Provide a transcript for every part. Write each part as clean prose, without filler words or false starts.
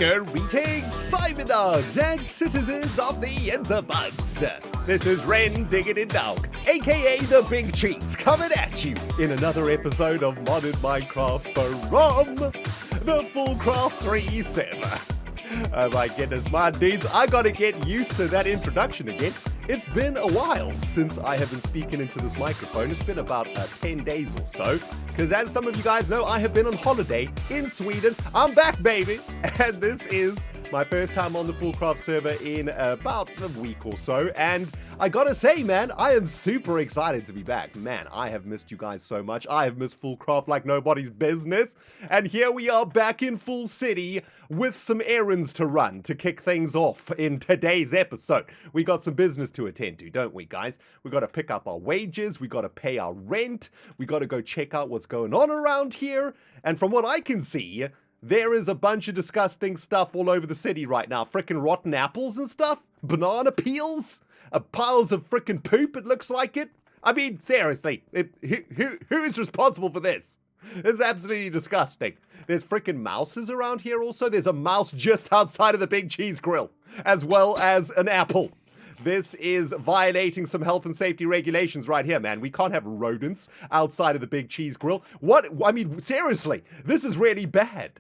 Greetings, cyberdogs and citizens of the interbubs. This is ReNDoG, aka the Big Cheez, coming at you in another episode of Modded Minecraft from the FoolCraft 3 server. Oh my goodness, my dudes, I gotta get used to that introduction again. It's been a while since I have been speaking into this microphone. It's been about 10 days or so, because as some of you guys know, I have been on holiday in Sweden. I'm back, baby, and this is my first time on the FoolCraft server in about a week or so, and I gotta say, man, I am super excited to be back. Man, I have missed you guys so much. I have missed FoolCraft like nobody's business, and here we are back in Fool City with some errands to run to kick things off in today's episode. We got some business to attend to, don't we, guys? We gotta pick up our wages, we gotta pay our rent, we gotta go check out what's going on around here, and from what I can see, there is a bunch of disgusting stuff all over the city right now. Frickin' rotten apples and stuff, banana peels, piles of frickin' poop, it looks like it. I mean, seriously, who is responsible for this? It's absolutely disgusting. There's frickin' mouses around here also. There's a mouse just outside of the Big Cheez Grill, as well as an apple. This is violating some health and safety regulations right here, man. We can't have rodents outside of the Big Cheez Grill. What? I mean, seriously, this is really bad.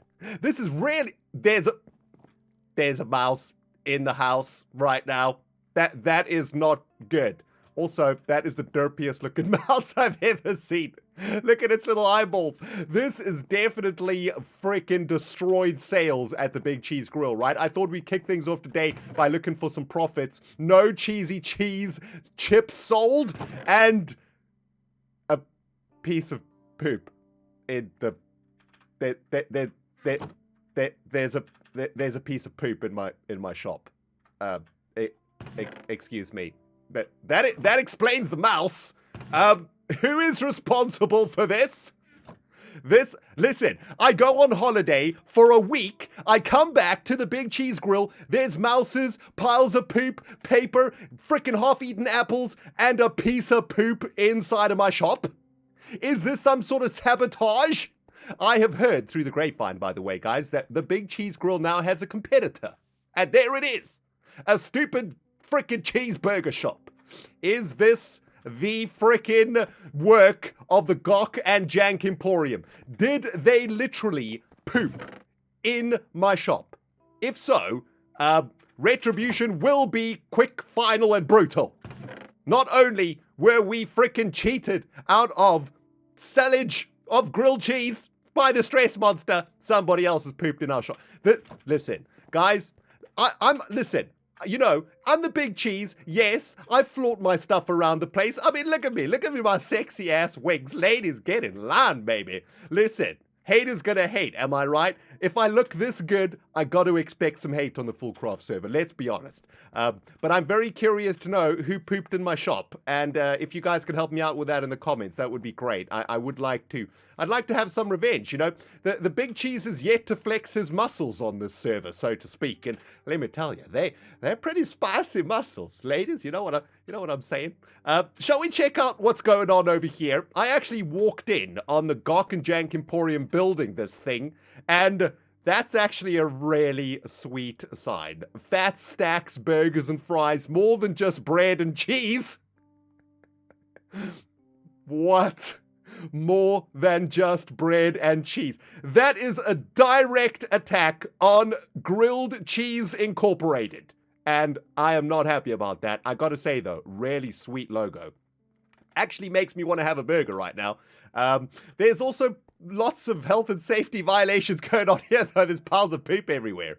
This is really... There's a mouse in the house right now. That is not good. Also, that is the derpiest looking mouse I've ever seen. Look at its little eyeballs. This is definitely freaking destroyed sales at the Big Cheez Grill, right? I thought we'd kick things off today by looking for some profits. No cheesy cheese chips sold, and a piece of poop in the... There's a piece of poop in my shop. Excuse me. That explains the mouse. Who is responsible for this? Listen, I go on holiday for a week, I come back to the Big Cheez Grill, there's mouses, piles of poop, paper, frickin' half-eaten apples, and a piece of poop inside of my shop? Is this some sort of sabotage? I have heard through the grapevine, by the way, guys, that the Big Cheez Grill now has a competitor. And there it is. A stupid frickin' cheeseburger shop. Is this the frickin' work of the Gok and Jank Emporium? Did they literally poop in my shop? If so, retribution will be quick, final, and brutal. Not only were we frickin' cheated out of sellage of grilled cheese by the stress monster, somebody else has pooped in our shop. Listen, guys, listen, you know, I'm the Big Cheez. Yes, I flaunt my stuff around the place. I mean, look at me, my sexy ass wigs. Ladies, get in line, baby. Listen, haters gonna hate, am I right? If I look this good, I got to expect some hate on the FoolCraft server, let's be honest. But I'm very curious to know who pooped in my shop, and if you guys could help me out with that in the comments, that would be great. I'd like to have some revenge, you know? The Big Cheez is yet to flex his muscles on this server, so to speak, and let me tell you, they're pretty spicy muscles. Ladies, you know what I'm saying? Shall we check out what's going on over here? I actually walked in on the Gok and Jank Emporium building this thing, and that's actually a really sweet sign. Fat stacks, burgers, and fries, more than just bread and cheese. What? More than just bread and cheese. That is a direct attack on Grilled Cheese Incorporated. And I am not happy about that. I gotta say though, really sweet logo. Actually makes me want to have a burger right now. There's also lots of health and safety violations going on here, though. There's piles of poop everywhere.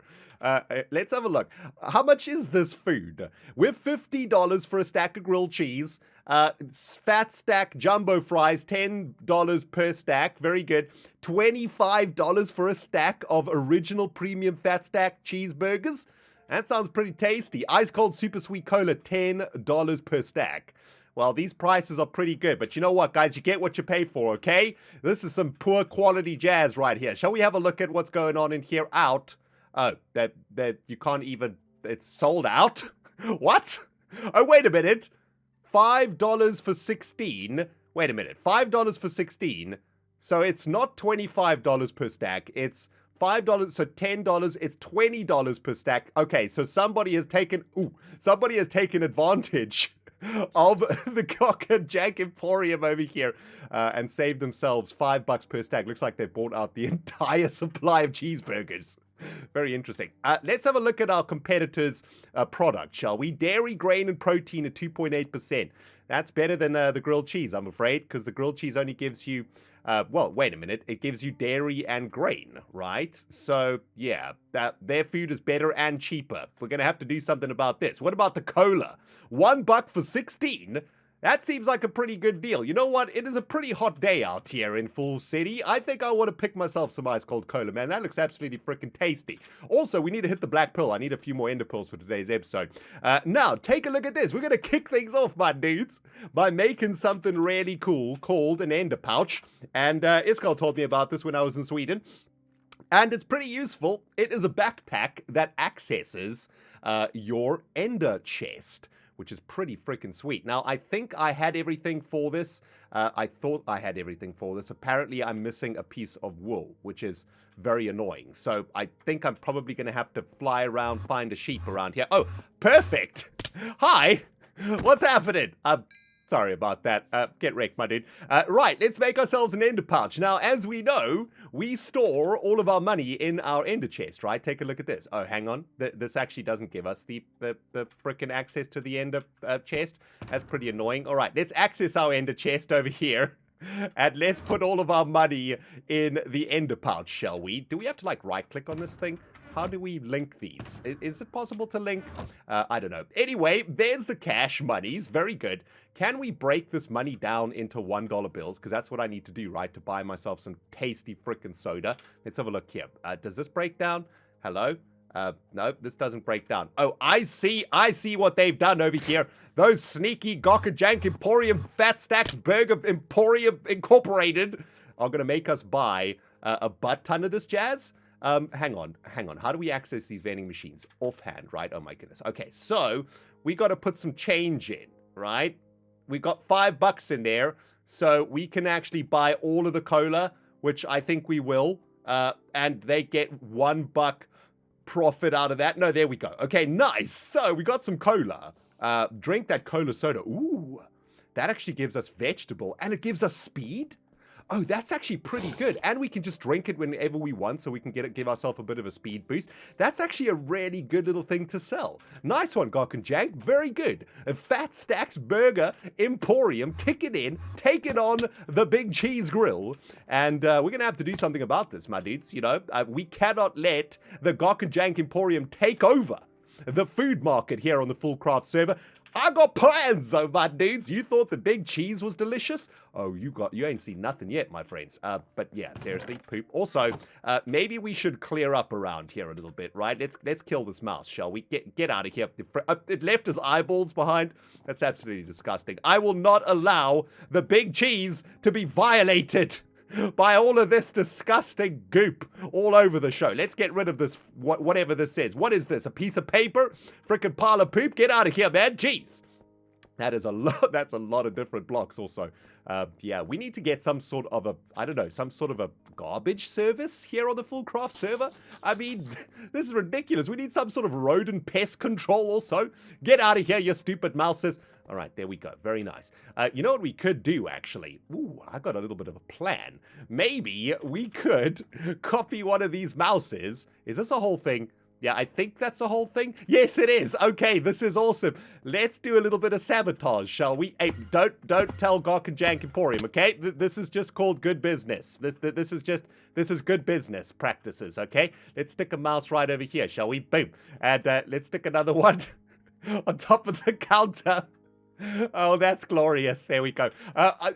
Let's have a look. How much is this food? We're $50 for a stack of grilled cheese. Fat stack jumbo fries, $10 per stack. Very good. $25 for a stack of original premium fat stack cheeseburgers. That sounds pretty tasty. Ice cold super sweet cola, $10 per stack. Well, these prices are pretty good, but you know what, guys? You get what you pay for, okay? This is some poor quality jazz right here. Shall we have a look at what's going on in here? Out. Oh, that you can't even... It's sold out? What? Oh, wait a minute. $5 for 16. Wait a minute. $5 for 16. So it's not $25 per stack. It's $5, so $10, it's $20 per stack. Okay, so somebody has taken advantage of the Cock and Jack Emporium over here and saved themselves $5 per stack. Looks like they've bought out the entire supply of cheeseburgers. Very interesting. Let's have a look at our competitors' product, shall we? Dairy, grain, and protein at 2.8%. That's better than the grilled cheese, I'm afraid, because the grilled cheese only gives you, well, wait a minute. It gives you dairy and grain, right? So, yeah, their food is better and cheaper. We're going to have to do something about this. What about the cola? $1 for 16? That seems like a pretty good deal. You know what? It is a pretty hot day out here in Fool City. I think I want to pick myself some ice cold cola, man. That looks absolutely freaking tasty. Also, we need to hit the black pill. I need a few more ender pearls for today's episode. Now, take a look at this. We're going to kick things off, my dudes, by making something really cool called an ender pouch. And Iskal told me about this when I was in Sweden. And it's pretty useful. It is a backpack that accesses your ender chest, which is pretty freaking sweet. Now, I think I had everything for this. I thought I had everything for this. Apparently, I'm missing a piece of wool, which is very annoying. So I think I'm probably going to have to fly around, find a sheep around here. Oh, perfect. Hi. What's happening? Sorry about that. Get wrecked, my dude. Right, let's make ourselves an ender pouch. Now, as we know, we store all of our money in our ender chest, right? Take a look at this. Oh, hang on. This actually doesn't give us the frickin' access to the ender chest. That's pretty annoying. All right, let's access our ender chest over here. And let's put all of our money in the ender pouch, shall we? Do we have to, like, right-click on this thing? How do we link these? Is it possible to link? I don't know. Anyway, there's the cash monies. Very good. Can we break this money down into $1 bills? Because that's what I need to do, right? To buy myself some tasty frickin' soda. Let's have a look here. Does this break down? Hello? No, this doesn't break down. Oh, I see what they've done over here. Those sneaky Gawkajank Emporium Fat Stacks Burger Emporium Incorporated are going to make us buy a butt ton of this jazz. Hang on. How do we access these vending machines? Offhand, right? Oh my goodness. Okay, so we got to put some change in, right? We got $5 in there, so we can actually buy all of the cola, which I think we will, and they get $1 profit out of that. No, there we go. Okay, nice. So we got some cola. Drink that cola soda. Ooh, that actually gives us vegetable, and it gives us speed. Oh, that's actually pretty good. And we can just drink it whenever we want, so we can give ourselves a bit of a speed boost. That's actually a really good little thing to sell. Nice one, Gawk and Jank. Very good. A Fat Stacks Burger Emporium. Kick it in. Take it on the Big Cheez Grill. And we're going to have to do something about this, my dudes. You know, we cannot let the Gawk and Jank Emporium take over the food market here on the FoolCraft server. I got plans though, my dudes. You thought the Big Cheese was delicious? Oh, you ain't seen nothing yet, my friends. But yeah, seriously, poop. Also, maybe we should clear up around here a little bit, right? Let's kill this mouse, shall we? Get out of here. It left his eyeballs behind. That's absolutely disgusting. I will not allow the Big Cheese to be violated by all of this disgusting goop all over the show. Let's get rid of this, whatever this says. What is this? A piece of paper? Frickin' pile of poop? Get out of here, man. Jeez. That is a lot. That's a lot of different blocks also. Yeah, we need to get some sort of a, I don't know, some sort of a garbage service here on the FoolCraft server. I mean, this is ridiculous. We need some sort of rodent pest control also. Get out of here, you stupid mouses. All right, there we go. Very nice. You know what we could do, actually? Ooh, I got a little bit of a plan. Maybe we could copy one of these mouses. Is this a whole thing? Yeah, I think that's a whole thing. Yes, it is. Okay, this is awesome. Let's do a little bit of sabotage, shall we? Hey, don't tell Gawk and Jank Emporium, okay? This is just called good business. This is good business practices, okay? Let's stick a mouse right over here, shall we? Boom. And let's stick another one on top of the counter. Oh, that's glorious. There we go.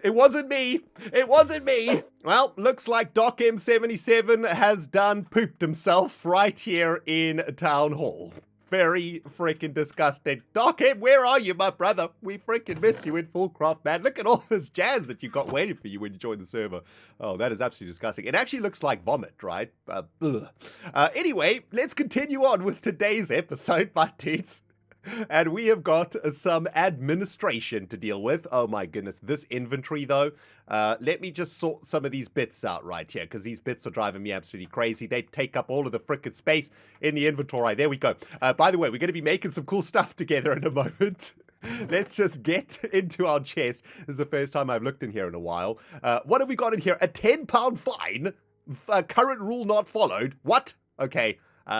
It wasn't me. It wasn't me. Well, looks like Doc M77 has done pooped himself right here in Town Hall. Very freaking disgusting. Doc M, where are you, my brother? We freaking miss you in FoolCraft, man. Look at all this jazz that you got waiting for you when you joined the server. Oh, that is absolutely disgusting. It actually looks like vomit, right? Anyway, let's continue on with today's episode, my dudes. And we have got some administration to deal with. Oh my goodness, this inventory though. Let me just sort some of these bits out right here, because these bits are driving me absolutely crazy. They take up all of the frickin' space in the inventory. There we go. By the way, we're going to be making some cool stuff together in a moment. Let's just get into our chest. This is the first time I've looked in here in a while. What have we got in here? A £10 fine. Current rule not followed. What? Okay.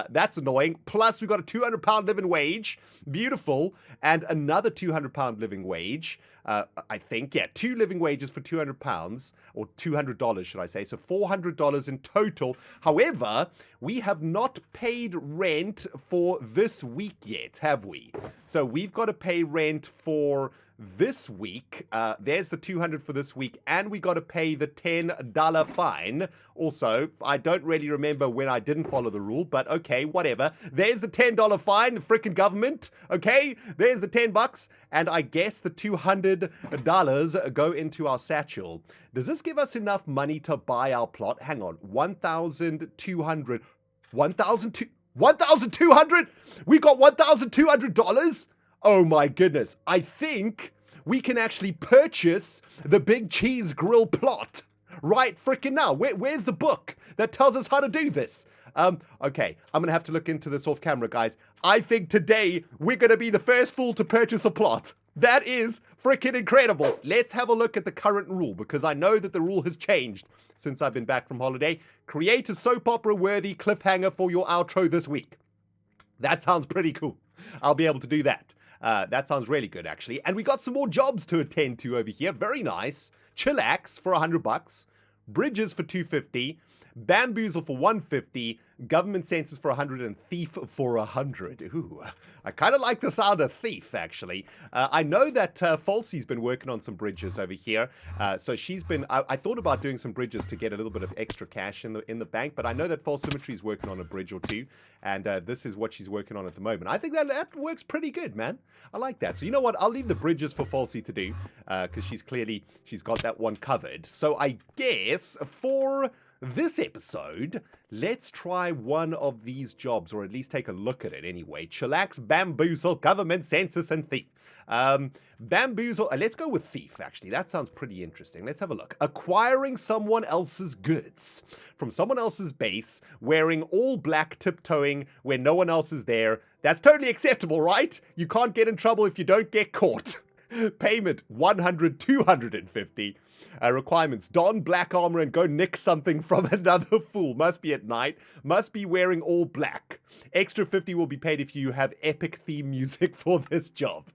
That's annoying. Plus, we've got a £200 living wage. Beautiful. And another £200 living wage. I think, yeah, 2 living wages for £200, or $200, should I say. So $400 in total. However, we have not paid rent for this week yet, have we? So we've got to pay rent for this week. There's the $200 for this week, and we got to pay the $10 fine. Also, I don't really remember when I didn't follow the rule, but okay, whatever. There's the $10 fine, the freaking government. Okay, there's the $10, and I guess the $200 go into our satchel. Does this give us enough money to buy our plot? Hang on, 1,200. 1,200? We got $1,200? Oh my goodness, I think we can actually purchase the Big Cheez Grill plot right frickin' now. Where's the book that tells us how to do this? Okay, I'm gonna have to look into this off camera, guys. I think today we're gonna be the first fool to purchase a plot. That is frickin' incredible. Let's have a look at the current rule, because I know that the rule has changed since I've been back from holiday. Create a soap opera worthy cliffhanger for your outro this week. That sounds pretty cool. I'll be able to do that. That sounds really good, actually. And we got some more jobs to attend to over here. Very nice. Chillax for $100. Bridges for $250. Bamboozle for $150. Government census for $100, and Thief for $100. Ooh, I kind of like the sound of Thief, actually. I know that Falsey's been working on some bridges over here. So she's been. I thought about doing some bridges to get a little bit of extra cash in the bank, but I know that False Symmetry's working on a bridge or two, and this is what she's working on at the moment. I think that works pretty good, man. I like that. So you know what? I'll leave the bridges for Falsey to do, because she's got that one covered. So I guess for this episode, let's try one of these jobs, or at least take a look at it anyway. Chillax, Bamboozle, Government Census, and Thief. Bamboozle, let's go with Thief, actually. That sounds pretty interesting. Let's have a look. Acquiring someone else's goods from someone else's base, wearing all black, tiptoeing when no one else is there. That's totally acceptable, right? You can't get in trouble if you don't get caught. Payment, $100, $250. Requirements, don black armor and go nick something from another fool. Must be at night. Must be wearing all black. Extra 50 will be paid if you have epic theme music for this job.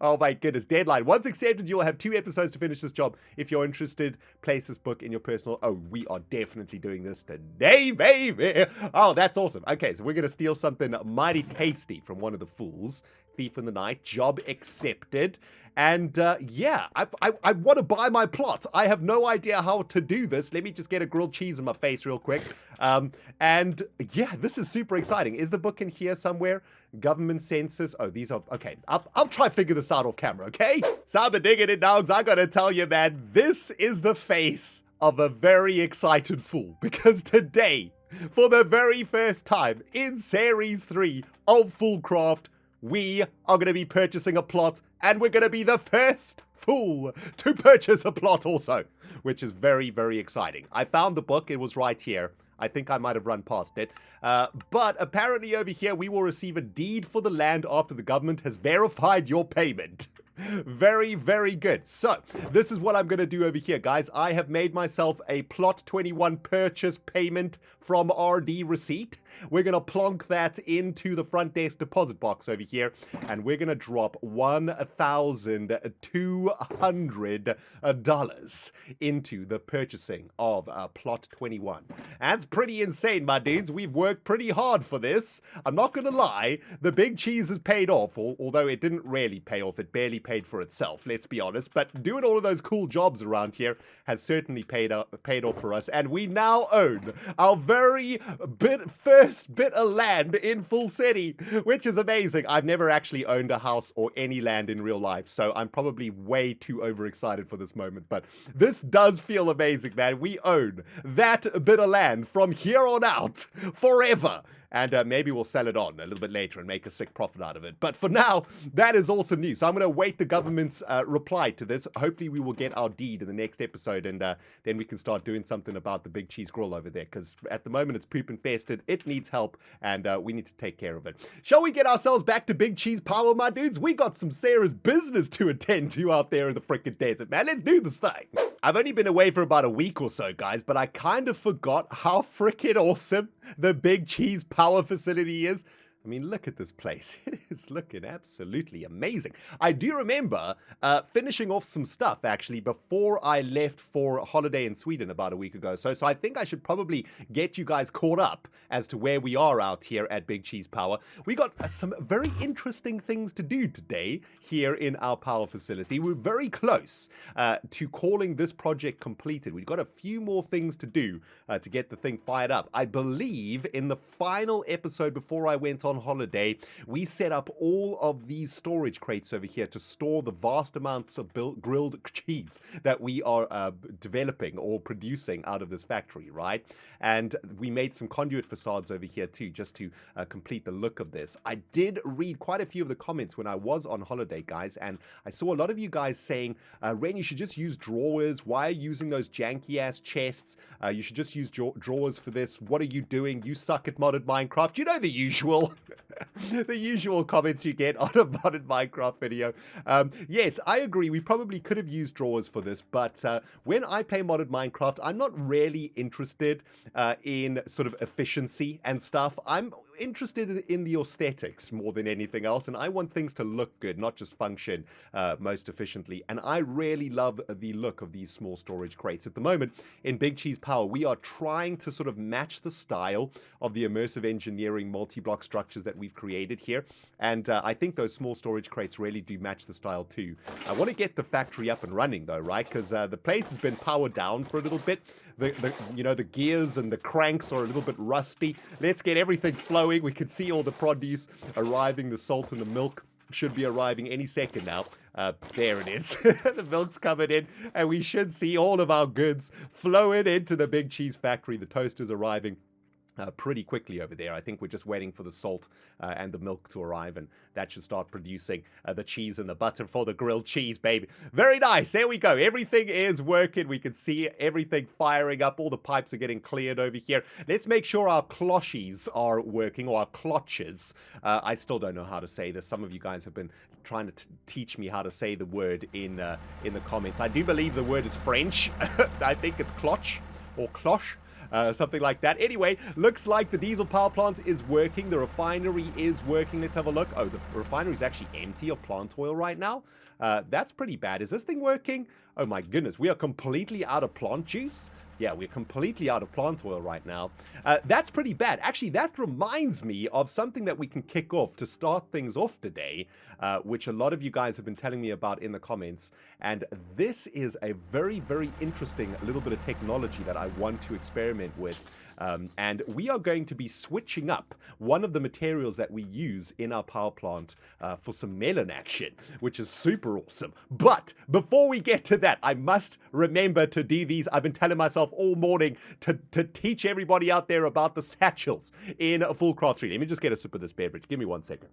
Oh my goodness. Deadline. Once accepted, you'll have 2 episodes to finish this job. If you're interested, place this book in your personal... Oh, we are definitely doing this today, baby. Oh, that's awesome. Okay, so we're going to steal something mighty tasty from one of the fools. Thief in the night. Job accepted. And yeah, I want to buy my plot. I have no idea how to do this. Let me just get a grilled cheese in my face real quick. And yeah, this is super exciting. Is the book in here somewhere? Government census. Oh, these are... Okay, I'll try to figure this out off camera, okay? Sabotage dogs, I gotta tell you, man, this is the face of a very excited fool. Because today, for the very first time in Series 3 of FoolCraft, we are going to be purchasing a plot, and we're going to be the first fool to purchase a plot also, which is very, very exciting. I found the book. It was right here. I think I might have run past it. But apparently over here, we will receive a deed for the land after the government has verified your payment. Very, very good. So, this is what I'm going to do over here, guys. I have made myself a Plot 21 purchase payment from RD receipt. We're going to plonk that into the front desk deposit box over here, and we're going to drop $1,200 into the purchasing of Plot 21. That's pretty insane, my dudes. We've worked pretty hard for this. I'm not going to lie. The Big Cheez has paid off, although it didn't really pay off. It barely paid for itself, let's be honest. But doing all of those cool jobs around here has certainly paid off for us. And we now own our very first bit of land in Full City, which is amazing. I've never actually owned a house or any land in real life, so I'm probably way too overexcited for this moment. But this does feel amazing, man. We own that bit of land from here on out forever. and maybe we'll sell it on a little bit later and make a sick profit out of it. But for now, that is awesome news. So I'm going to await the government's reply to this. Hopefully we will get our deed in the next episode, and then we can start doing something about the Big Cheez Grill over there, because at the moment it's poop infested. It needs help, and we need to take care of it. Shall we get ourselves back to Big Cheez Power, my dudes? We got some serious business to attend to out there in the frickin' desert, man. Let's do this thing. I've only been away for about a week or so, guys, but I kind of forgot how frickin' awesome the Big Cheez Power facility is. I mean, look at this place. It is looking absolutely amazing. I do remember finishing off some stuff, actually, before I left for a holiday in Sweden about a week ago. So I think I should probably get you guys caught up as to where we are out here at Big Cheez Power. We got some very interesting things to do today here in our power facility. We're very close to calling this project completed. We've got a few more things to do to get the thing fired up. I believe in the final episode before I went on holiday, we set up all of these storage crates over here to store the vast amounts of grilled cheese that we are developing or producing out of this factory, right? And we made some conduit facades over here too, just to complete the look of this. I did read quite a few of the comments when I was on holiday, guys, and I saw a lot of you guys saying, Ren, you should just use drawers. Why are you using those janky ass chests? You should just use drawers for this. What are you doing? You suck at modded Minecraft. You know the usual. The usual comments you get on a modded Minecraft video. Yes, I agree. We probably could have used drawers for this, but when I play modded Minecraft, I'm not really interested in sort of efficiency and stuff. I'm interested in the aesthetics more than anything else, and I want things to look good, not just function most efficiently. And I really love the look of these small storage crates. At the moment, in Big Cheez Power, we are trying to sort of match the style of the immersive engineering multi-block structures that we've created here, and I think those small storage crates really do match the style too. I want to get the factory up and running though, right? Because the place has been powered down for a little bit. The gears and the cranks are a little bit rusty. Let's get everything flowing. We can see all the produce arriving. The salt and the milk should be arriving any second now. There it is. The milk's coming in, and we should see all of our goods flowing into the Big Cheez factory. The toaster's arriving pretty quickly over there. I think we're just waiting for the salt and the milk to arrive, and that should start producing the cheese and the butter for the grilled cheese, baby. Very nice. There we go. Everything is working. We can see everything firing up. All the pipes are getting cleared over here. Let's make sure our cloches are working, or our cloches. I still don't know how to say this. Some of you guys have been trying to teach me how to say the word in the comments. I do believe the word is French. I think it's cloche or cloche. Something like that. Anyway, looks like the diesel power plant is working. The refinery is working. Let's have a look. Oh, the refinery is actually empty of plant oil right now. That's pretty bad. Is this thing working? Oh my goodness, we are completely out of plant juice. Yeah, we're completely out of plant oil right now. That's pretty bad. Actually, that reminds me of something that we can kick off to start things off today, which a lot of you guys have been telling me about in the comments. And this is a very, very interesting little bit of technology that I want to experiment with. And we are going to be switching up one of the materials that we use in our power plant for some melon action, which is super awesome. But before we get to that, I must remember to do these. I've been telling myself all morning to teach everybody out there about the satchels in FoolCraft 3. Let me just get a sip of this beverage. Give me 1 second.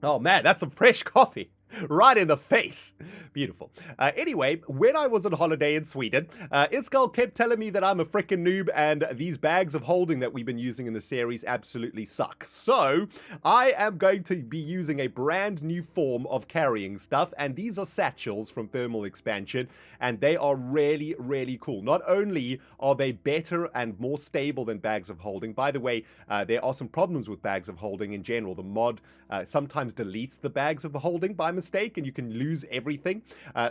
Oh man, that's some fresh coffee. Right in the face. Beautiful. Anyway, when I was on holiday in Sweden, Iskal kept telling me that I'm a frickin' noob and these bags of holding that we've been using in the series absolutely suck. So, I am going to be using a brand new form of carrying stuff, and these are satchels from Thermal Expansion, and they are really, really cool. Not only are they better and more stable than bags of holding, by the way, there are some problems with bags of holding in general. The mod sometimes deletes the bags of holding by mistake, and you can lose everything.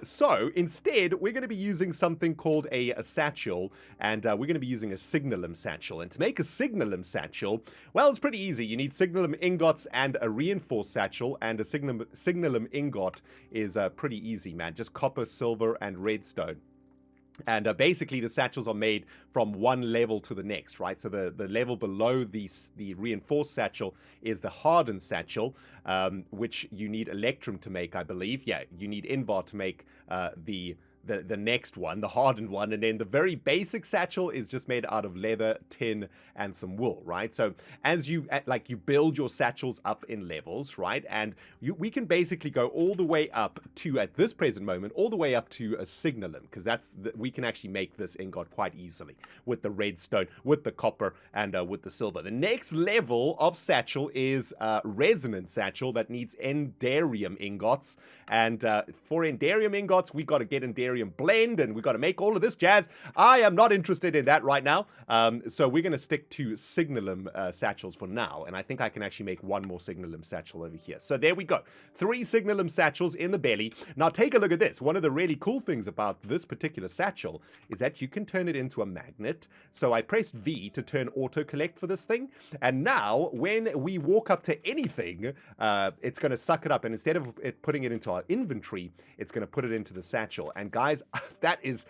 So instead, we're going to be using something called a satchel, and we're going to be using a signalum satchel. And to make a signalum satchel, well, it's pretty easy. You need signalum ingots and a reinforced satchel, and a signalum ingot is pretty easy, man. Just copper, silver, and redstone. And basically, the satchels are made from one level to the next, right? So the level below the reinforced satchel is the hardened satchel, which you need electrum to make, I believe. Yeah, you need invar to make the the next one, the hardened one, and then the very basic satchel is just made out of leather, tin, and some wool, right? So as you you build your satchels up in levels, right? And we can basically go all the way up to, at this present moment, all the way up to a signalum, because we can actually make this ingot quite easily with the redstone, with the copper, and with the silver. The next level of satchel is resonant satchel that needs endarium ingots, and for endarium ingots, we got to get endarium blend, and we got to make all of this jazz. I am not interested in that right now, so we're going to stick to signalum satchels for now, and I think I can actually make one more signalum satchel over here. So there we go, 3 signalum satchels in the belly. Now take a look at this. One of the really cool things about this particular satchel is that you can turn it into a magnet. So I pressed V to turn auto collect for this thing, and now when we walk up to anything, it's going to suck it up, and instead of it putting it into our inventory, it's going to put it into the satchel. And guys, that is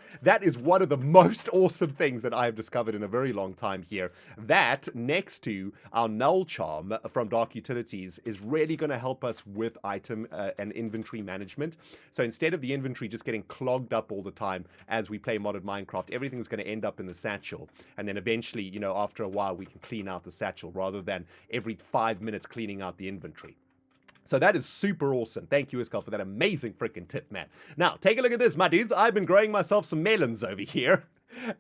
one of the most awesome things that I have discovered in a very long time here. That, next to our null charm from Dark Utilities, is really going to help us with item and inventory management. So instead of the inventory just getting clogged up all the time as we play modded Minecraft, everything's going to end up in the satchel, and then eventually, you know, after a while, we can clean out the satchel rather than every 5 minutes cleaning out the inventory. So that is super awesome. Thank you, Iskal, for that amazing freaking tip, man. Now, take a look at this, my dudes. I've been growing myself some melons over here.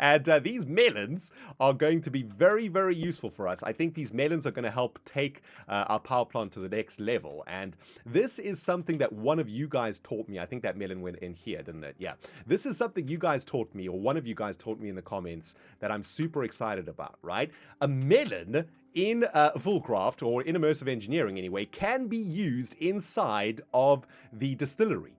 And these melons are going to be very, very useful for us. I think these melons are going to help take our power plant to the next level. And this is something that one of you guys taught me. I think that melon went in here, didn't it? Yeah. This is something you guys taught me, or one of you guys taught me in the comments, that I'm super excited about, right? A melon in FoolCraft, or in immersive engineering anyway, can be used inside of the distillery.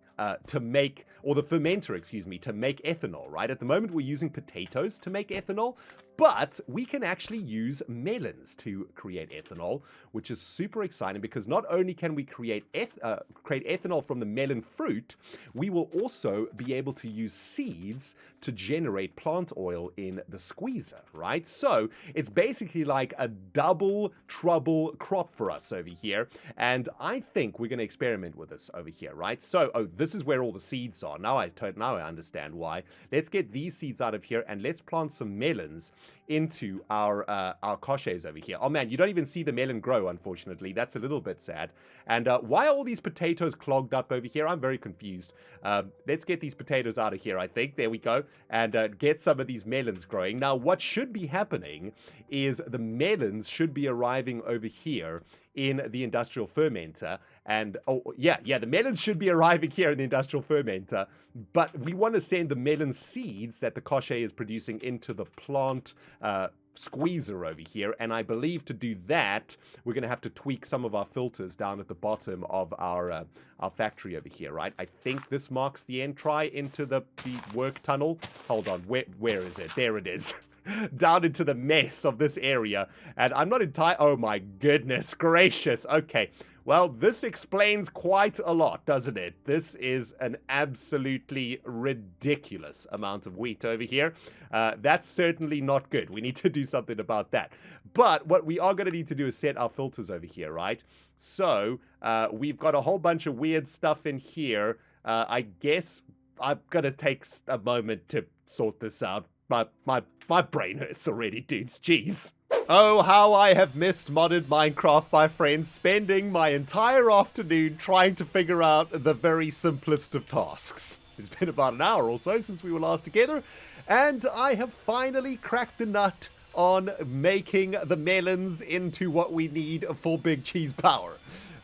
To make, or the fermenter, excuse me, to make ethanol, right? At the moment, we're using potatoes to make ethanol, but we can actually use melons to create ethanol, which is super exciting because not only can we create ethanol from the melon fruit, we will also be able to use seeds to generate plant oil in the squeezer, right? So it's basically like a double trouble crop for us over here, and I think we're going to experiment with this over here, right? So, oh, this is where all the seeds are. Now I understand why. Let's get these seeds out of here, and let's plant some melons into our coches over here. Oh man, you don't even see the melon grow, unfortunately. That's a little bit sad. And why are all these potatoes clogged up over here? I'm very confused. Let's get these potatoes out of here, I think. There we go. And get some of these melons growing. Now, what should be happening is the melons should be arriving over here in the industrial fermenter. And oh yeah, the melons should be arriving here in the industrial fermenter, but we want to send the melon seeds that the cochet is producing into the plant squeezer over here. And I believe to do that, we're going to have to tweak some of our filters down at the bottom of our factory over here, right? I think this marks the entry into the work tunnel. Hold on, where is it? There it is. Down into the mess of this area. And I'm not entirely... Oh my goodness gracious. Okay. Well, this explains quite a lot, doesn't it? This is an absolutely ridiculous amount of wheat over here. That's certainly not good. We need to do something about that. But what we are going to need to do is set our filters over here, right? So, we've got a whole bunch of weird stuff in here. I guess I'm going to take a moment to sort this out. My brain hurts already, dudes. Jeez. Oh, how I have missed modded Minecraft, my friends, spending my entire afternoon trying to figure out the very simplest of tasks. It's been about an hour or so since we were last together, and I have finally cracked the nut on making the melons into what we need for Big Cheez power.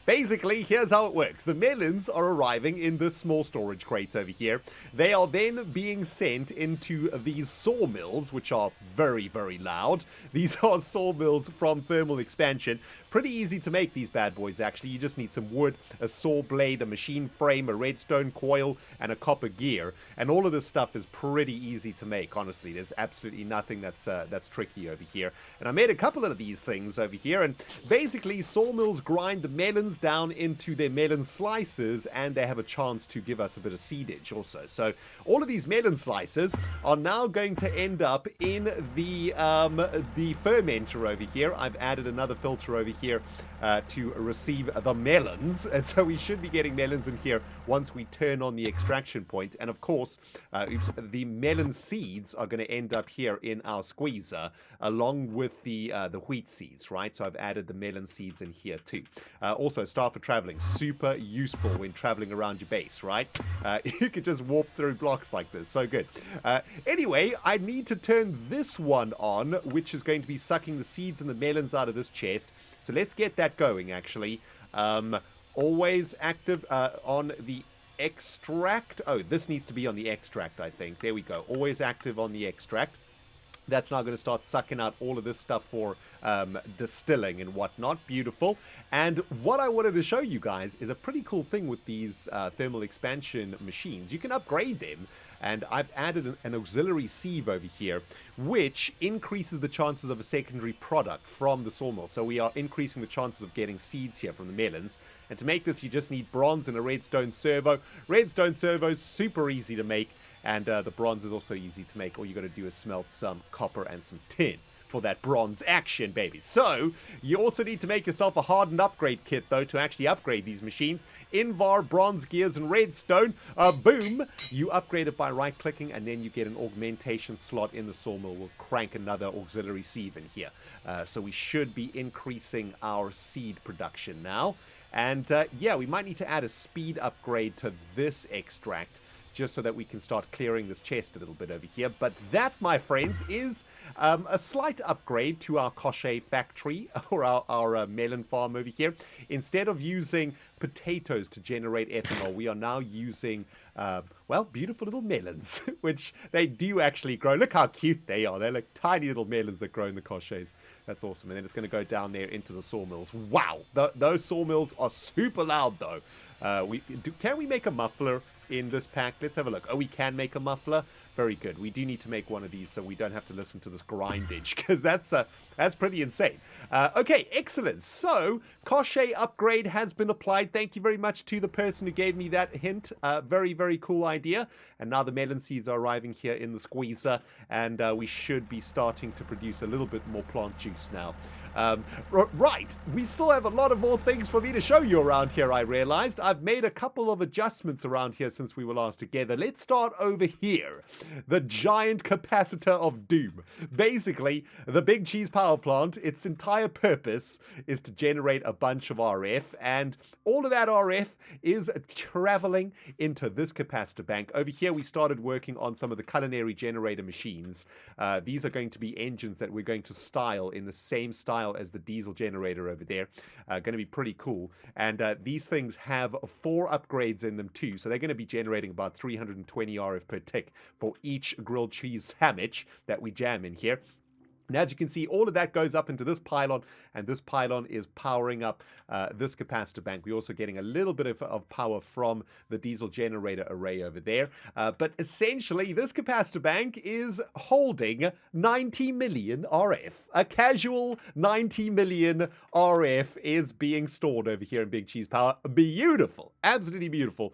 Basically, here's how it works. The melons are arriving in this small storage crate over here. They are then being sent into these sawmills, which are very, very loud. These are sawmills from thermal expansion. Pretty easy to make these bad boys, actually. You just need some wood, a saw blade, a machine frame, a redstone coil, and a copper gear. And all of this stuff is pretty easy to make, honestly. There's absolutely nothing that's tricky over here. And I made a couple of these things over here, and basically sawmills grind the melons down into their melon slices, and they have a chance to give us a bit of seedage also. So all of these melon slices are now going to end up in the fermenter over here. I've added another filter over here to receive the melons. And so we should be getting melons in here once we turn on the extraction point. And of course, the melon seeds are going to end up here in our squeezer along with the wheat seeds, right? So I've added the melon seeds in here too. Also, star for traveling, super useful when traveling around your base, right? You could just warp through blocks like this, so good. Anyway, I need to turn this one on, which is going to be sucking the seeds and the melons out of this chest. So let's get that going, actually. Always active on the extract. Oh, this needs to be on the extract, I think. There we go. Always active on the extract. That's now going to start sucking out all of this stuff for distilling and whatnot. Beautiful. And what I wanted to show you guys is a pretty cool thing with these thermal expansion machines. You can upgrade them. And I've added an auxiliary sieve over here, which increases the chances of a secondary product from the sawmill. So we are increasing the chances of getting seeds here from the melons. And to make this, you just need bronze and a redstone servo. Redstone servo is super easy to make. And the bronze is also easy to make. All you got to do is smelt some copper and some tin for that bronze action, baby. So you also need to make yourself a hardened upgrade kit, though, to actually upgrade these machines. Invar, bronze gears, and redstone. Boom! You upgrade it by right-clicking, and then you get an augmentation slot in the sawmill. We'll crank another auxiliary sieve in here. So we should be increasing our seed production now. And yeah, we might need to add a speed upgrade to this extract, just so that we can start clearing this chest a little bit over here. But that, my friends, is a slight upgrade to our Cochet factory, or our melon farm over here. Instead of using potatoes to generate ethanol, we are now using, well, beautiful little melons, which they do actually grow. Look how cute they are. They're like tiny little melons that grow in the Cochets. That's awesome. And then it's going to go down there into the sawmills. Wow! Those sawmills are super loud, though. Can we make a muffler in this pack? Let's have a look. Oh, we can make a muffler. Very good. We do need to make one of these so we don't have to listen to this grindage, because that's pretty insane. Okay, excellent. So, Cochet upgrade has been applied. Thank you very much to the person who gave me that hint. Very, very cool idea. And now the melon seeds are arriving here in the squeezer, and we should be starting to produce a little bit more plant juice now. Right, we still have a lot of more things for me to show you around here, I realized. I've made a couple of adjustments around here since we were last together. Let's start over here. The giant capacitor of doom. Basically, the Big Cheez power plant, its entire purpose is to generate a bunch of RF, and all of that RF is traveling into this capacitor bank. Over here, we started working on some of the culinary generator machines. These are going to be engines that we're going to style in the same style as the diesel generator over there. Going to be pretty cool. And these things have 4 upgrades in them too, so they're going to be generating about 320 RF per tick for each grilled cheese sandwich that we jam in here. And as you can see, all of that goes up into this pylon, and this pylon is powering up this capacitor bank. We're also getting a little bit of power from the diesel generator array over there. But essentially, this capacitor bank is holding 90 million RF. A casual 90 million RF is being stored over here in Big Cheez Power. Beautiful. Absolutely beautiful.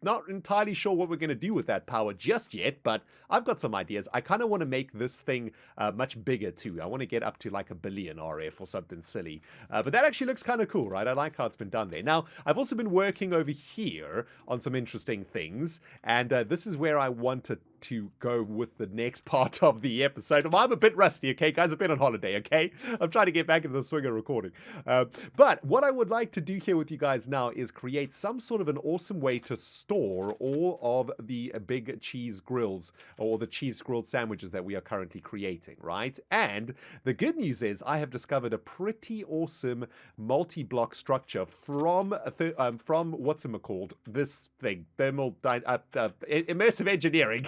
Not entirely sure what we're going to do with that power just yet, but I've got some ideas. I kind of want to make this thing much bigger too. I want to get up to like 1 billion RF or something silly. But that actually looks kind of cool, right? I like how it's been done there. Now, I've also been working over here on some interesting things, and this is where I wanted to go with the next part of the episode. I'm a bit rusty, okay, guys? I've been on holiday, okay? I'm trying to get back into the swing of recording. But what I would like to do here with you guys now is create some sort of an awesome way to store all of the Big Cheez Grills, or the cheese grilled sandwiches that we are currently creating, right? And the good news is I have discovered a pretty awesome multi-block structure from what's-it-called? This thing, immersive engineering.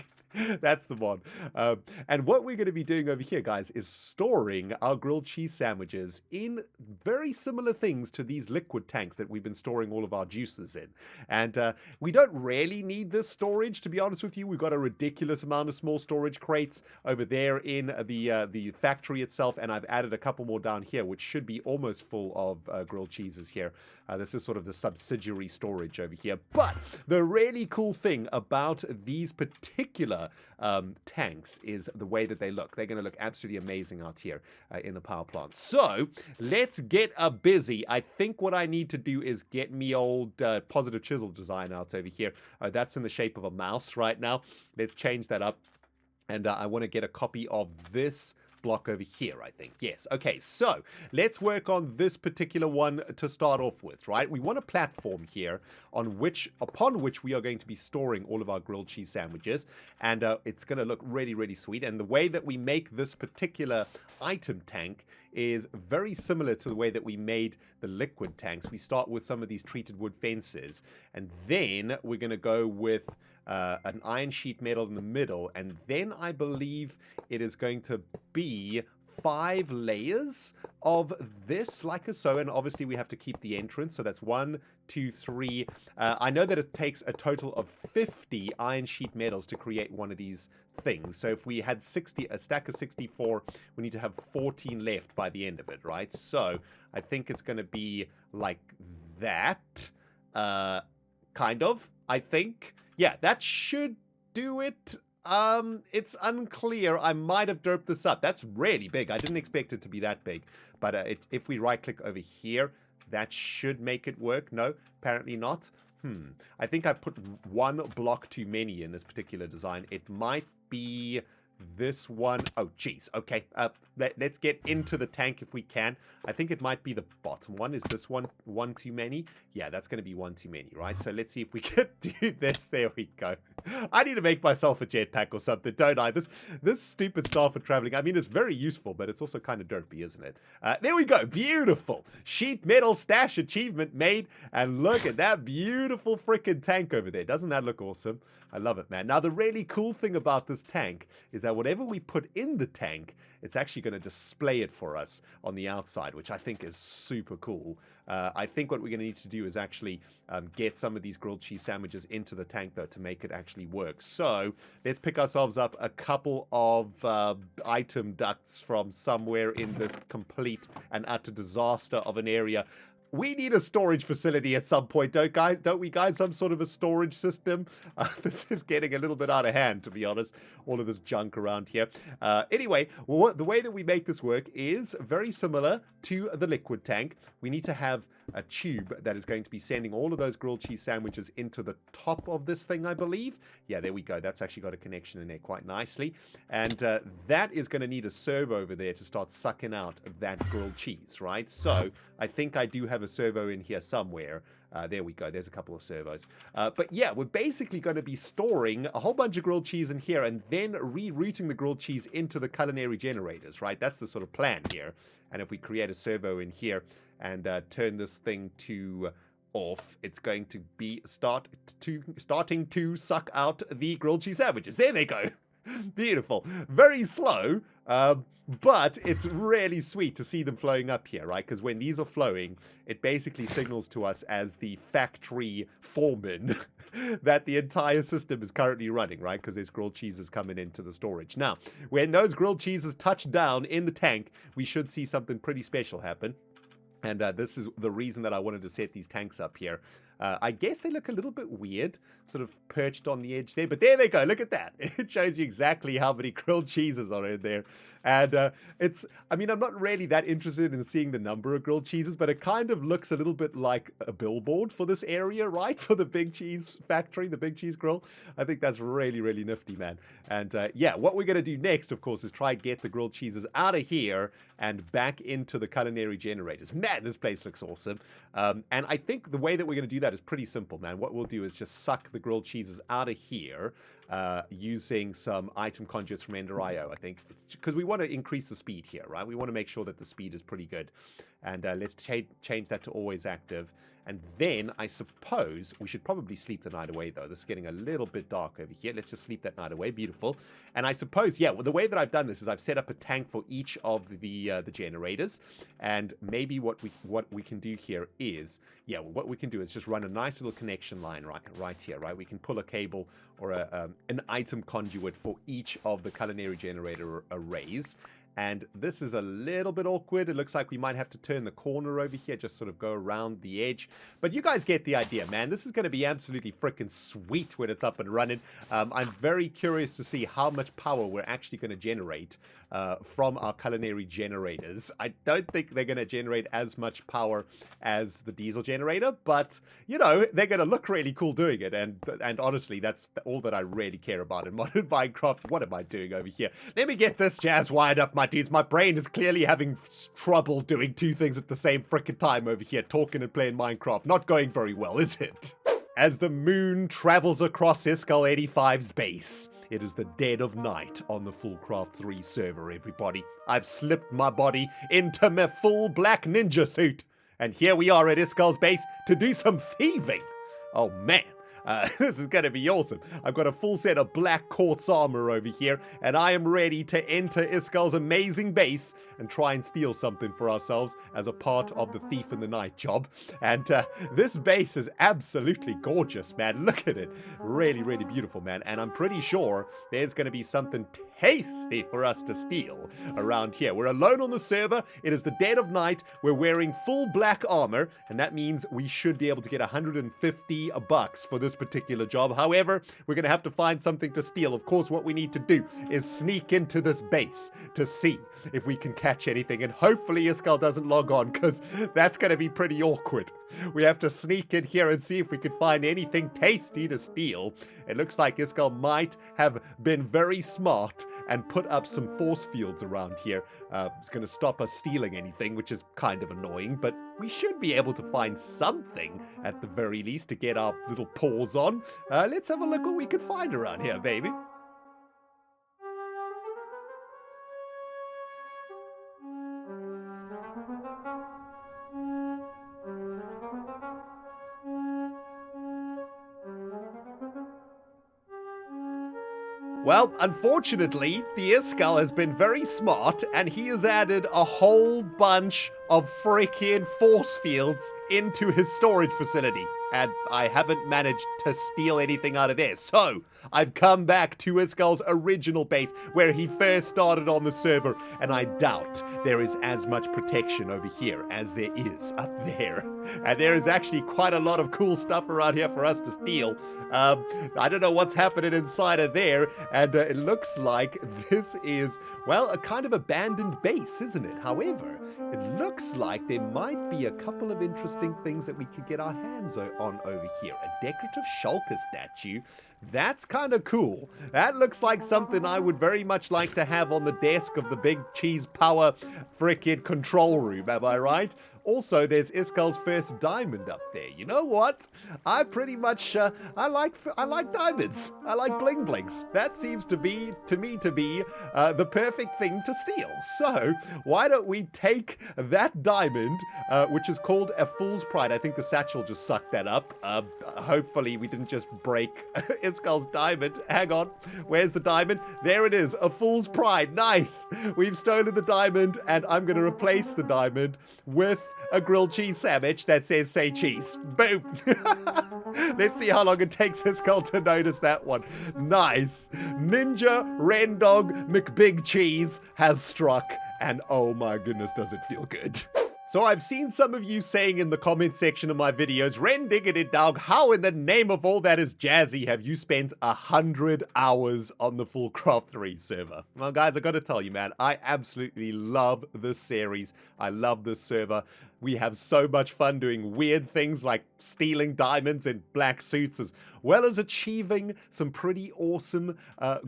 That's the one. And what we're going to be doing over here, guys, is storing our grilled cheese sandwiches in very similar things to these liquid tanks that we've been storing all of our juices in. And we don't really need this storage, to be honest with you. We've got a ridiculous amount of small storage crates over there in the factory itself, and I've added a couple more down here, which should be almost full of grilled cheeses here. This is sort of the subsidiary storage over here. But the really cool thing about these particular other tanks is the way that they look. They're going to look absolutely amazing out here in the power plant. So let's get busy. I think what I need to do is get me old positive chisel design out over here. That's in the shape of a mouse right now. Let's change that up. And I want to get a copy of this block over here, I think. Yes. Okay, so let's work on this particular one to start off with, right? We want a platform here upon which we are going to be storing all of our grilled cheese sandwiches, and it's going to look really, really sweet. And the way that we make this particular item tank is very similar to the way that we made the liquid tanks. We start with some of these treated wood fences, and then we're going to go with an iron sheet metal in the middle, and then I believe it is going to be 5 layers of this, like so, and obviously we have to keep the entrance, so that's 1, 2, 3. I know that it takes a total of 50 iron sheet metals to create one of these things. So if we had a stack of 64, we need to have 14 left by the end of it, right? So I think it's going to be like that, kind of, I think. Yeah, that should do it. It's unclear. I might have derped this up. That's really big. I didn't expect it to be that big. But if we right-click over here, that should make it work. No, apparently not. I think I put one block too many in this particular design. It might be this one. Oh, geez. Okay, let's get into the tank if we can. I think it might be the bottom one. Is this one too many? Yeah, that's going to be one too many, right? So let's see if we can do this. There we go. I need to make myself a jetpack or something, don't I? This stupid stuff for traveling, I mean, it's very useful, but it's also kind of derpy, isn't it? There we go. Beautiful. Sheet metal stash achievement made. And look at that beautiful freaking tank over there. Doesn't that look awesome? I love it, man. Now, the really cool thing about this tank is that whatever we put in the tank, it's actually going to display it for us on the outside, which I think is super cool. I think what we're going to need to do is actually get some of these grilled cheese sandwiches into the tank, though, to make it actually work. So let's pick ourselves up a couple of item ducts from somewhere in this complete and utter disaster of an area. We need a storage facility at some point, don't we, guys? Some sort of a storage system. This is getting a little bit out of hand, to be honest. All of this junk around here. Anyway, the way that we make this work is very similar to the liquid tank. We need to have a tube that is going to be sending all of those grilled cheese sandwiches into the top of this thing, I believe. Yeah, there we go. That's actually got a connection in there quite nicely. And that is going to need a servo over there to start sucking out that grilled cheese, right? So I think I do have a servo in here somewhere. There we go. There's a couple of servos. But yeah, we're basically going to be storing a whole bunch of grilled cheese in here and then rerouting the grilled cheese into the culinary generators, right? That's the sort of plan here. And if we create a servo in here and turn this thing to off, it's going to be starting to suck out the grilled cheese sandwiches. There they go. Beautiful. Very slow, but it's really sweet to see them flowing up here, right? Because when these are flowing, it basically signals to us as the factory foreman that the entire system is currently running, right? Because there's grilled cheeses coming into the storage. Now, when those grilled cheeses touch down in the tank, we should see something pretty special happen. And this is the reason that I wanted to set these tanks up here. I guess they look a little bit weird, sort of perched on the edge there. But there they go. Look at that. It shows you exactly how many grilled cheeses are in there. And I mean, I'm not really that interested in seeing the number of grilled cheeses, but it kind of looks a little bit like a billboard for this area, right? For the Big Cheez factory, the Big Cheez Grill. I think that's really, really nifty, man. And yeah, what we're going to do next, of course, is try and get the grilled cheeses out of here and back into the culinary generators. Man, this place looks awesome. And I think the way that we're going to do that is pretty simple, man. What we'll do is just suck the grilled cheeses out of here using some item conduits from Ender.io, I think. It's because we want to increase the speed here, right? We want to make sure that the speed is pretty good. And let's change that to always active. And then I suppose we should probably sleep the night away, though. This is getting a little bit dark over here. Let's just sleep that night away. Beautiful. And I suppose, yeah, well, the way that I've done this is I've set up a tank for each of the generators. And maybe what we can do here is, yeah, well, what we can do is just run a nice little connection line right here, right? We can pull a cable or an item conduit for each of the culinary generator arrays. And this is a little bit awkward. It looks like we might have to turn the corner over here, just sort of go around the edge. But you guys get the idea, man. This is going to be absolutely freaking sweet when it's up and running. I'm very curious to see how much power we're actually going to generate from our culinary generators. I don't think they're going to generate as much power as the diesel generator, but, you know, they're going to look really cool doing it. And honestly, that's all that I really care about in modern Minecraft. What am I doing over here? Let me get this jazz wired up, my dudes. My brain is clearly having trouble doing two things at the same frickin' time over here, talking and playing Minecraft. Not going very well, is it? As the moon travels across Iscal 85's base, it is the dead of night on the FoolCraft 3 server, everybody. I've slipped my body into my full black ninja suit, and here we are at Iscal's base to do some thieving. Oh man. This is going to be awesome. I've got a full set of black quartz armor over here, and I am ready to enter Iscal's amazing base and try and steal something for ourselves as a part of the Thief in the Night job. And this base is absolutely gorgeous, man. Look at it. Really, really beautiful, man. And I'm pretty sure there's going to be something tasty for us to steal around here. We're alone on the server. It is the dead of night. We're wearing full black armor, and that means we should be able to get 150 bucks for this particular job. However, we're going to have to find something to steal. Of course, what we need to do is sneak into this base to see if we can catch anything, and hopefully Iscal doesn't log on, because that's going to be pretty awkward. We have to sneak in here and see if we can find anything tasty to steal. It looks like Iscal might have been very smart and put up some force fields around here. It's going to stop us stealing anything, which is kind of annoying, but we should be able to find something at the very least to get our little paws on. Let's have a look what we can find around here, baby. Well, unfortunately, the Iscal has been very smart, and he has added a whole bunch of freaking force fields into his storage facility. And I haven't managed to steal anything out of there. So, I've come back to Iscal's original base, where he first started on the server, and I doubt there is as much protection over here as there is up there. And there is actually quite a lot of cool stuff around here for us to steal. I don't know what's happening inside of there, and it looks like this is, well, a kind of abandoned base, isn't it? However, it looks like there might be a couple of interesting things that we could get our hands on over here. A decorative shulker statue. That's kind of cool. That looks like something I would very much like to have on the desk of the Big Cheez Power frickin' control room, am I right? Also, there's Iscal's first diamond up there. You know what? I pretty much, I like diamonds. I like bling blings. That seems to me to be the perfect thing to steal. So, why don't we take that diamond, which is called a Fool's Pride. I think the Satchel just sucked that up. Hopefully we didn't just break Iscal's diamond. Hang on. Where's the diamond? There it is. A Fool's Pride. Nice. We've stolen the diamond, and I'm going to replace the diamond with a grilled cheese sandwich that says "Say Cheese." Boom. Let's see how long it takes Iscal to notice that one. Nice. Ninja ReNDoG McBig Cheese has struck, and oh my goodness, does it feel good. So I've seen some of you saying in the comment section of my videos, ReNDoG, how in the name of all that is jazzy have you spent 100 hours on the FoolCraft 3 server? Well, guys, I gotta tell you, man, I absolutely love this series. I love this server. We have so much fun doing weird things like stealing diamonds in black suits, as well as achieving some pretty awesome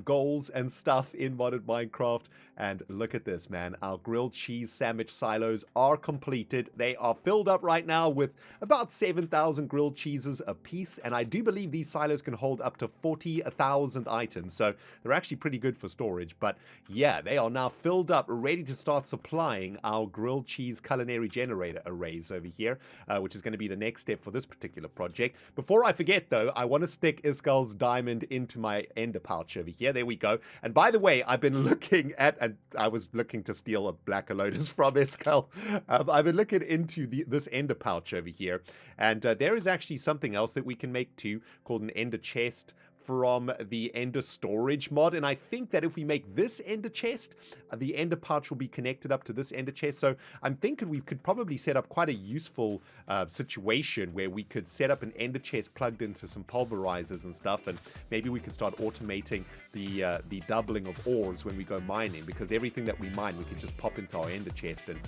goals and stuff in modded Minecraft. And look at this, man. Our grilled cheese sandwich silos are completed. They are filled up right now with about 7,000 grilled cheeses a piece. And I do believe these silos can hold up to 40,000 items. So they're actually pretty good for storage. But yeah, they are now filled up, ready to start supplying our grilled cheese culinary generator arrays over here, which is going to be the next step for this particular project. Before I forget, though, I want to stick Iscal's diamond into my ender pouch over here. There we go. And by the way, I've been looking at, and I was looking to steal a black Lotus from Iscal. I've been looking into this ender pouch over here, and there is actually something else that we can make too, called an ender chest from the ender storage mod, and I think that if we make this ender chest, the ender pouch will be connected up to this ender chest. So I'm thinking we could probably set up quite a useful situation where we could set up an ender chest plugged into some pulverizers and stuff, and maybe we could start automating the doubling of ores when we go mining, because everything that we mine we can just pop into our ender chest, and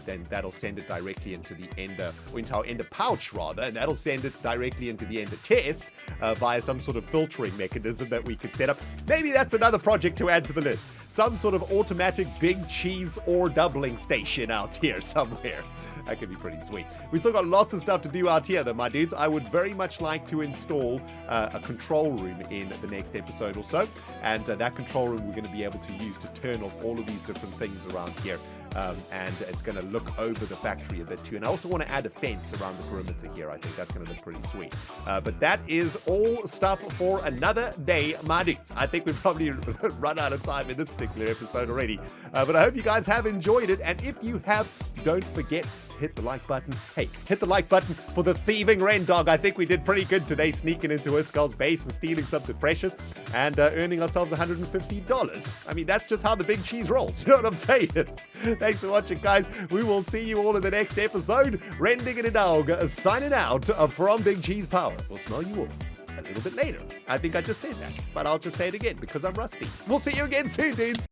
then that'll send it directly into the ender, or into our ender pouch rather, and that'll send it directly into the ender chest via some sort of filtering mechanism that we could set up. Maybe that's another project to add to the list. Some sort of automatic Big Cheez ore doubling station out here somewhere. That could be pretty sweet. We still got lots of stuff to do out here though, my dudes. I would very much like to install a control room in the next episode or so, and that control room we're going to be able to use to turn off all of these different things around here. And it's going to look over the factory a bit too. And I also want to add a fence around the perimeter here. I think that's going to look pretty sweet. But that is all stuff for another day, my dudes. I think we've probably run out of time in this particular episode already. But I hope you guys have enjoyed it. And if you have, don't forget to hit the like button. Hey, hit the like button for the thieving ReNDoG. I think we did pretty good today, sneaking into Iskal's base and stealing something precious and earning ourselves $150. I mean, that's just how the Big Cheez rolls. You know what I'm saying? Thanks for watching, guys. We will see you all in the next episode. ReNDoG signing out from Big Cheez Power. We'll smell you all a little bit later. I think I just said that, but I'll just say it again because I'm rusty. We'll see you again soon, dudes.